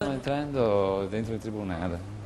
Sto entrando dentro il tribunale.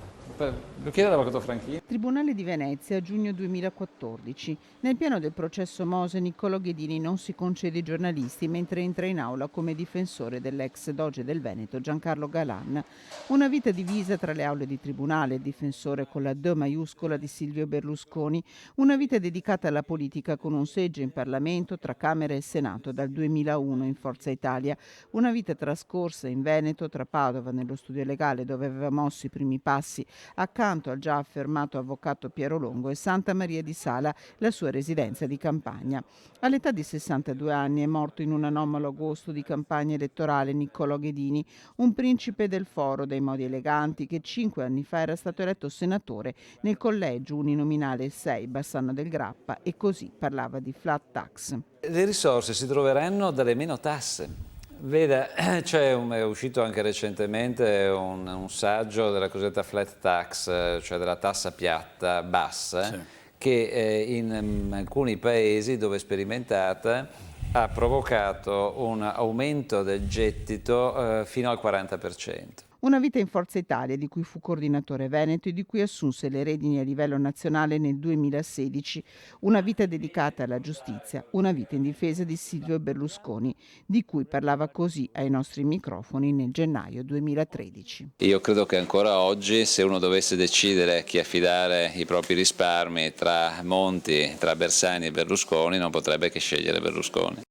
Lo chiedo all'avvocato Franchini. Tribunale di Venezia, giugno 2014. Nel piano del processo Mose, Niccolò Ghedini non si concede ai giornalisti mentre entra in aula come difensore dell'ex doge del Veneto Giancarlo Galan. Una vita divisa tra le aule di tribunale, il difensore con la D maiuscola di Silvio Berlusconi, una vita dedicata alla politica con un seggio in Parlamento tra Camera e Senato dal 2001 in Forza Italia, una vita trascorsa in Veneto tra Padova nello studio legale dove aveva mosso i primi passi accanto al già affermato avvocato Piero Longo e Santa Maria di Sala, la sua residenza di campagna. All'età di 62 anni è morto in un anomalo agosto di campagna elettorale Niccolò Ghedini, un principe del foro dai modi eleganti che 5 anni fa era stato eletto senatore nel collegio uninominale 6 Bassano del Grappa e così parlava di flat tax. Le risorse si troveranno dalle meno tasse. Veda, è uscito anche recentemente un saggio della cosiddetta flat tax, cioè della tassa piatta bassa, Sì. che in alcuni paesi dove è sperimentata ha provocato un aumento del gettito fino al 40%. Una vita in Forza Italia, di cui fu coordinatore veneto e di cui assunse le redini a livello nazionale nel 2016. Una vita dedicata alla giustizia, una vita in difesa di Silvio Berlusconi, di cui parlava così ai nostri microfoni nel gennaio 2013. Io credo che ancora oggi, se uno dovesse decidere a chi affidare i propri risparmi tra Monti, tra Bersani e Berlusconi, non potrebbe che scegliere Berlusconi.